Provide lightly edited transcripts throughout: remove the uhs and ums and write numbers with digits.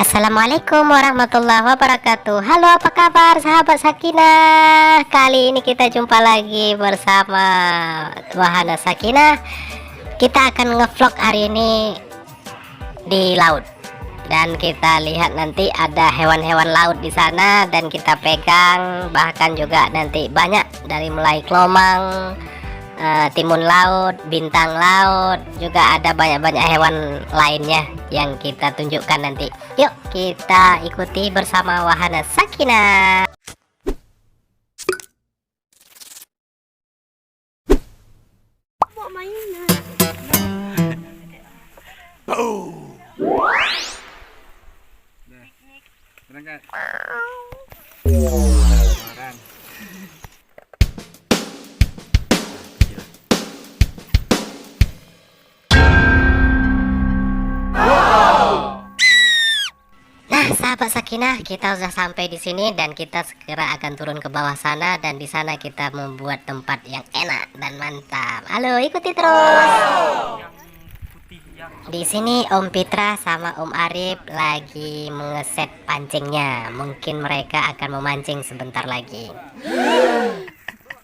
Assalamualaikum warahmatullahi wabarakatuh. Halo, apa kabar sahabat Sakinah? Kali ini kita jumpa lagi bersama Wahana Sakinah. Kita akan ngevlog hari ini di laut, dan kita lihat nanti ada hewan-hewan laut di sana dan kita pegang, bahkan juga nanti banyak dari mulai kelomang, timun laut, bintang laut, juga ada banyak-banyak hewan lainnya yang kita tunjukkan nanti. Yuk kita ikuti bersama Wahana Sakinah. Mau mainan. Berangkat. Nah, sahabat Sakinah, kita sudah sampai di sini dan kita segera akan turun ke bawah sana, dan di sana kita membuat tempat yang enak dan mantap. Halo, ikuti terus. Di sini Om Pitra sama Om Arif lagi mengeset pancingnya. Mungkin mereka akan memancing sebentar lagi.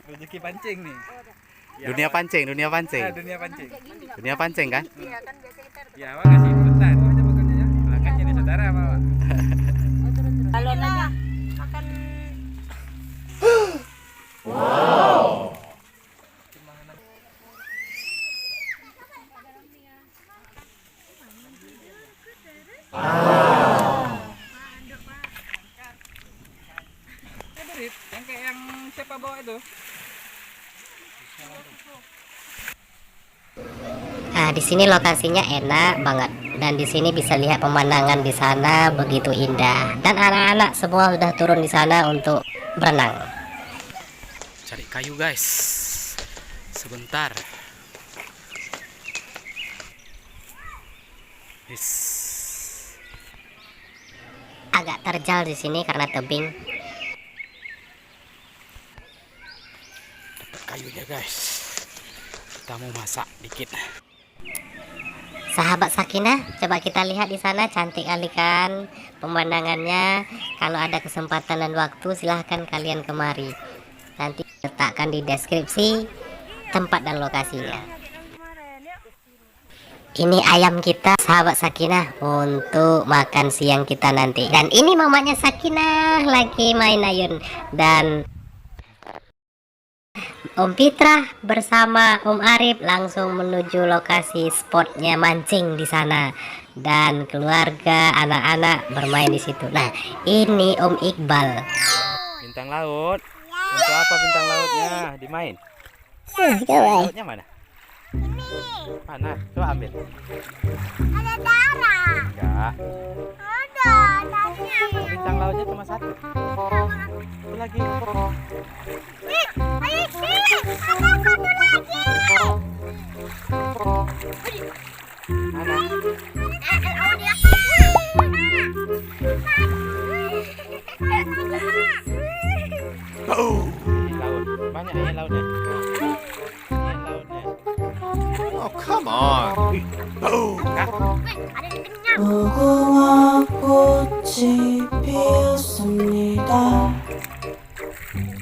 Rezeki pancing nih. Dunia pancing, dunia pancing. Dunia pancing. Dunia pancing kan? Ya, makasih. Bentar. Aja makannya ya. Makannya nih saudara, Pak. Kalau aja makan. Yang kayak yang siapa bawa itu? Nah, di sini lokasinya enak banget, dan di sini bisa lihat pemandangan di sana begitu indah, dan anak-anak semua sudah turun di sana untuk berenang. Cari kayu guys. Sebentar. Yes. Agak terjal di sini karena tebing. Dapat kayunya guys. Kita mau masak dikit. Sahabat Sakinah, coba kita lihat di sana, cantik kali kan pemandangannya. Kalau ada kesempatan dan waktu, silahkan kalian kemari. Nanti letakkan di deskripsi tempat dan lokasinya. Ini ayam kita, sahabat Sakinah, untuk makan siang kita nanti. Dan ini mamanya Sakinah lagi main ayun, dan Om Pitra bersama Om Arif langsung menuju lokasi spotnya mancing di sana, dan keluarga anak-anak bermain di situ. Nah, ini Om Iqbal. Bintang laut. Untuk apa bintang lautnya? Dimain. Coba. Lautnya mana? Mana? Coba ambil. Ada darah. Enggak. Ada darahnya. Bintang lautnya cuma satu. Itu lagi. Ayo sini. Ada satu lagi. Mana? Di laut. Banyak ya lautnya. Ini lautnya. Oh, come on. Ada di kenyang. 무궁화 꽃이 피었습니다.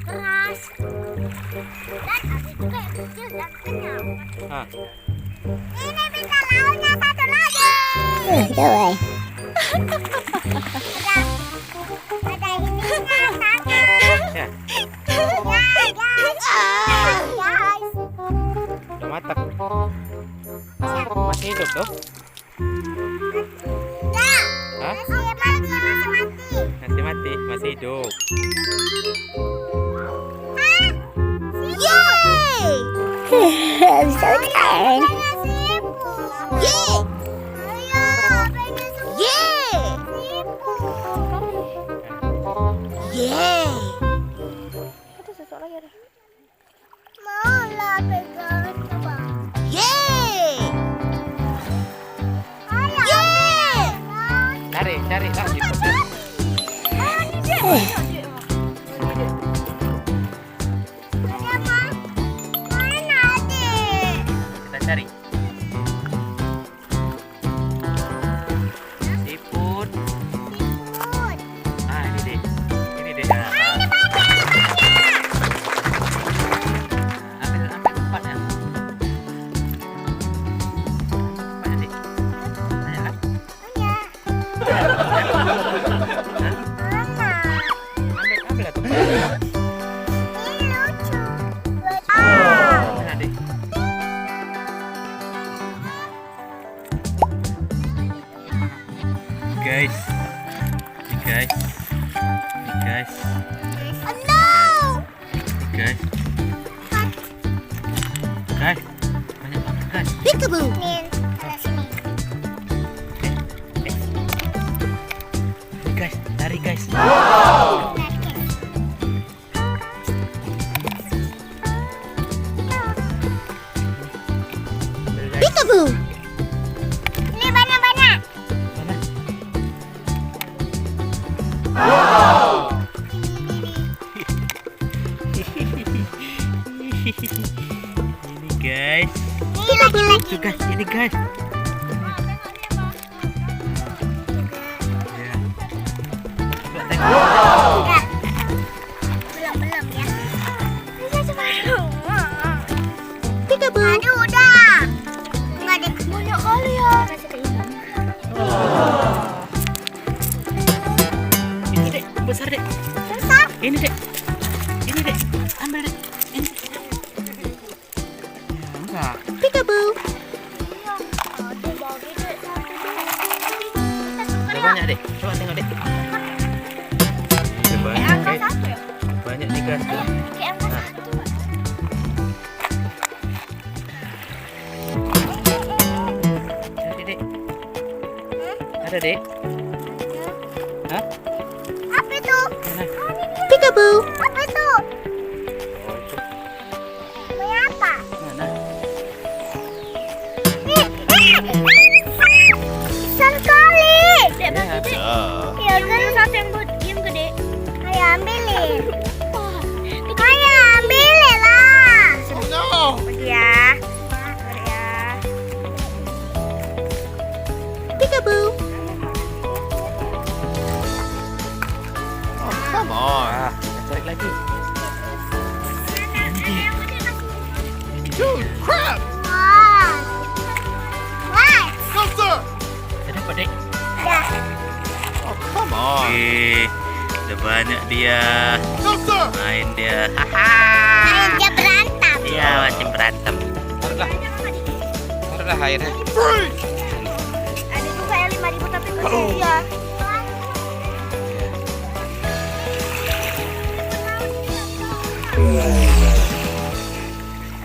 Keras. Dan ada juga yang kecil dan kenyang. Ah. Ini bintang lautnya satu lagi. Coba. Ada ininya sana. Ya, Ya guys. Guys. udah matang. Masih hidup tuh? Ya. Hah? Masih mati. Masih mati, masih hidup. Yeay. I'm so tired. Pengen sipu. Yeay. Ayo, pengen sipu. Yeay. Sipu. Yeay. Ada sesuatu lagi ada. Mau lah pegang coba. Yeay. Ayo. Yeay. Cari lagi. Mana adik? Kita cari. guys. Ini guys. Ini guys. Oh no! Guys. Guys. Banyak banget guys. Peekaboo. Nih, sini. Ini guys, lari guys. Peekaboo. Ini banyak-banyak. Mana? Ini guys. Ini lagi-lagi. Tuh guys, ini guys. Ya. Coba tengok. Belum ya. Bisa separuh. Peekaboo. Aduh, udah. Enggak deh. Banyak kali ya. Itu dek, besar dek. Besar. Ini dek. Ini dek. Ambil dek. Ini. Ya, enggak. Peekaboo. Ada banyak dek. Coba tengok dek. Ada banyak guys. Banyak nih guys. Tuh. Nah. Ada dek. Ada dek. Hah? Apa itu? Mana? Peekaboo. Apa itu? Oh, itu. Namanya apa? Mana? Besar kali. Ya, Ya kan satu yang gede. Ayo ambilin. Ayo ambilin lah. Oh no! Pergi ya. Peekaboo. Oh, come on. Ah, kita tarik lagi. Dude, crap! Wah. Wah. No, sir! Ada apa dek? Ya. Oh, come on. Oke, udah banyak dia. No, sir! Main dia. Dia berantem. Iya, masih berantem. Taruhlah airnya. Freak! Ada juga yang 5.000 tapi kecil ya.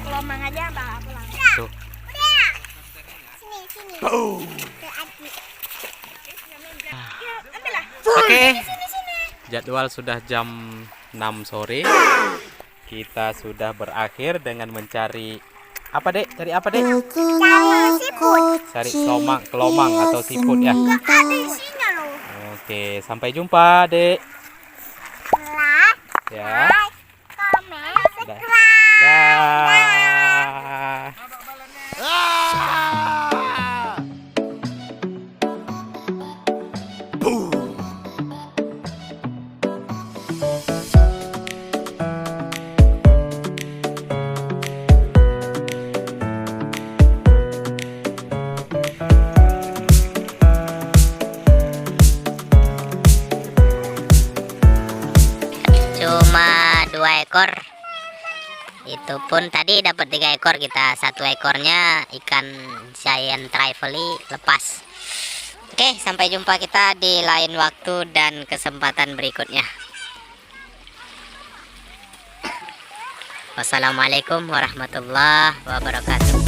Lomang aja Mbak pulang. Tuh. Udah. Sini. Ke Adi. Ya, ambillah. Oke. Sini. Jadwal sudah jam 6 sore. Kita sudah berakhir dengan mencari apa dek? Cari apa dek? Cari kelomang atau siput ya. Enggak ada isinya loh. Oke, sampai jumpa dek. Like, Ya. comment, Dah. subscribe. Dah. Ah! Boom! Cuma 2 ekor. Itu pun tadi dapat 3 ekor kita. 1 ekornya ikan giant trifle lepas. Oke, sampai jumpa kita di lain waktu dan kesempatan berikutnya. Wassalamualaikum warahmatullahi wabarakatuh.